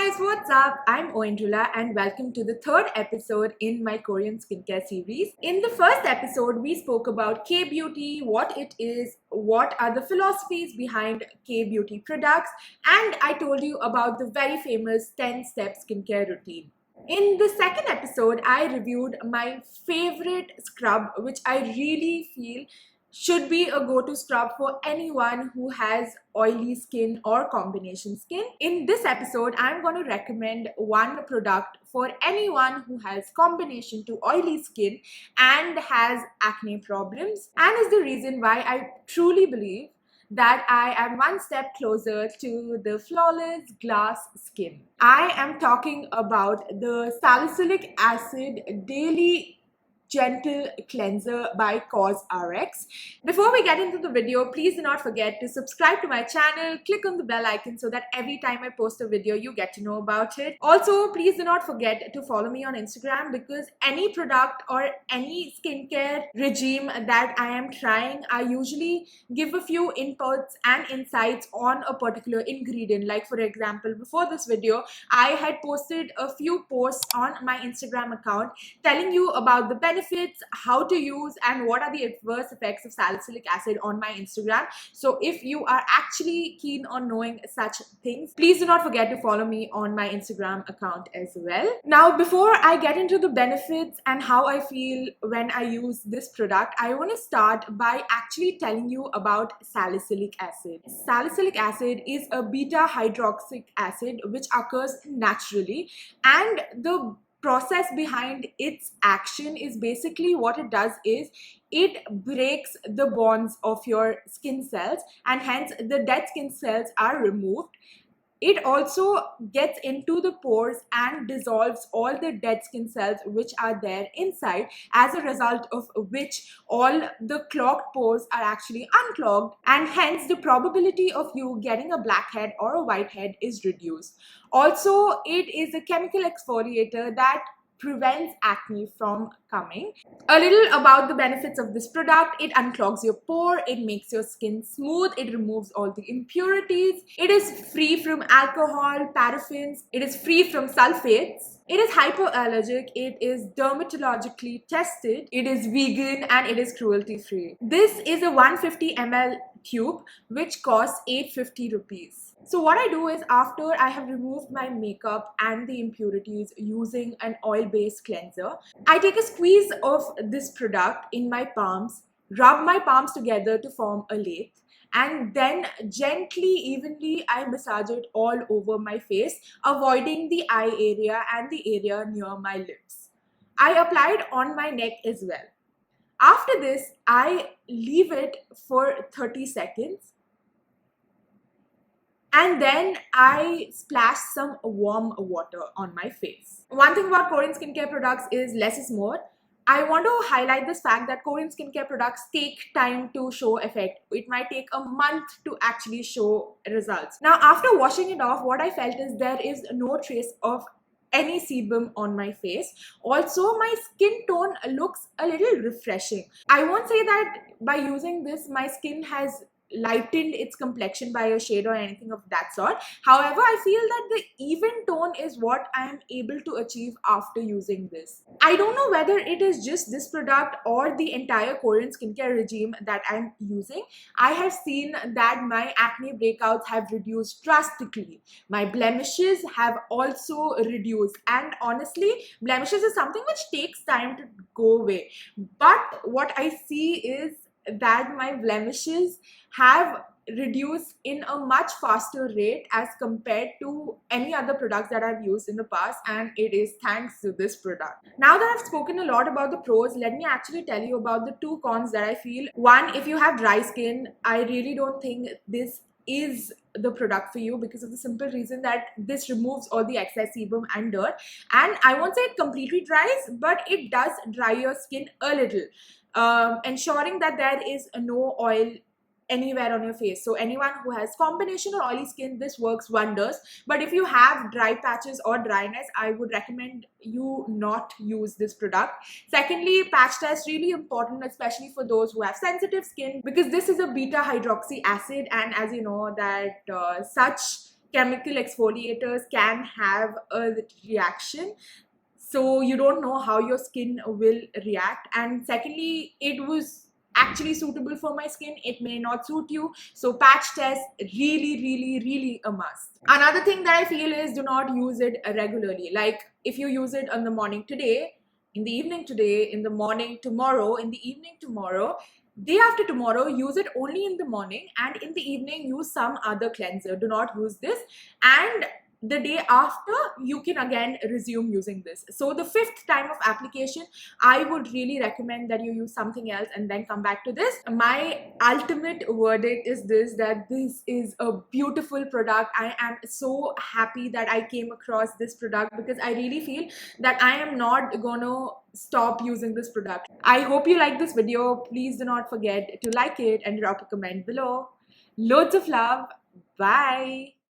guys, what's up? I'm Oindrila and welcome to the third episode in my Korean skincare series. In the first episode, we spoke about K-beauty, what it is, what are the philosophies behind K-beauty products, and I told you about the very famous 10-step skincare routine. In the second episode, I reviewed my favorite scrub, which I really feel should be a go-to scrub for anyone who has oily skin or combination skin. In this episode, I'm going to recommend one product for anyone who has combination to oily skin and has acne problems, and is the reason why I truly believe that I am one step closer to the flawless glass skin. I am talking about the salicylic acid daily gentle cleanser by COSRX. Before we get into the video, please do not forget to subscribe to my channel, click on the bell icon so that every time I post a video you get to know about it. Also, please do not forget to follow me on Instagram, because any product or any skincare regime that I am trying, I usually give a few inputs and insights on a particular ingredient. Like for example, before this video, I had posted a few posts on my Instagram account telling you about the benefits, how to use, and what are the adverse effects of salicylic acid on my Instagram. So if you are actually keen on knowing such things, please do not forget to follow me on my Instagram account as well. Now, before I get into the benefits and how I feel when I use this product, I want to start by actually telling you about salicylic acid. Salicylic acid is a beta hydroxylic acid which occurs naturally, and the process behind its action is basically what it does is it breaks the bonds of your skin cells, and hence the dead skin cells are removed. It also gets into the pores and dissolves all the dead skin cells which are there inside, as a result of which all the clogged pores are actually unclogged, and hence the probability of you getting a blackhead or a whitehead is reduced. Also, it is a chemical exfoliator that prevents acne from coming. A little about the benefits of this product: it unclogs your pore, it makes your skin smooth, it removes all the impurities, it is free from alcohol, paraffins, it is free from sulfates, it is hypoallergic, it is dermatologically tested, it is vegan, and it is cruelty free. This is a 150 ml tube which costs 850 rupees. So what I do is, after I have removed my makeup and the impurities using an oil-based cleanser, I take a squeeze of this product in my palms, rub my palms together to form a lathe, and then gently, evenly, I massage it all over my face, avoiding the eye area and the area near my lips. I apply it on my neck as well. After this, I leave it for 30 seconds. And then I splash some warm water on my face. One thing about Korean skincare products is less is more. I want to highlight this fact that Korean skincare products take time to show effect. It might take a month to actually show results. Now, after washing it off, what I felt is there is no trace of any sebum on my face. Also, my skin tone looks a little refreshing. I won't say that by using this, my skin has lightened its complexion by a shade or anything of that sort. However, I feel that the even tone is what I am able to achieve after using this. I don't know whether it is just this product or the entire Korean skincare regime that I'm using. I have seen that my acne breakouts have reduced drastically. My blemishes have also reduced, and honestly, blemishes is something which takes time to go away. But what I see is that my blemishes have reduced in a much faster rate as compared to any other products that I've used in the past, and it is thanks to this product. Now that I've spoken a lot about the pros, let me actually tell you about the two cons that I feel. One, if you have dry skin, I really don't think this is the product for you, because of the simple reason that this removes all the excess sebum and dirt, and I won't say it completely dries, but it does dry your skin a little, ensuring that there is no oil anywhere on your face. So anyone who has combination or oily skin, this works wonders. But if you have dry patches or dryness, I would recommend you not use this product. Secondly, patch test, really important, especially for those who have sensitive skin, because this is a beta hydroxy acid, and as you know that such chemical exfoliators can have a reaction, so you don't know how your skin will react. And secondly, it was actually suitable for my skin, it may not suit you, so patch test really a must. Another thing that I feel is, do not use it regularly. Like if you use it in the morning today, in the evening today, in the morning tomorrow, in the evening tomorrow, day after tomorrow, use it only in the morning, and in the evening use some other cleanser. Do not use this, and the day after you can again resume using this. So the fifth time of application, I would really recommend that you use something else and then come back to this. My ultimate verdict is this, that this is a beautiful product. I am so happy that I came across this product, because I really feel that I am not gonna stop using this product. I hope you like this video. Please do not forget to like it and drop a comment below. Loads of love. Bye.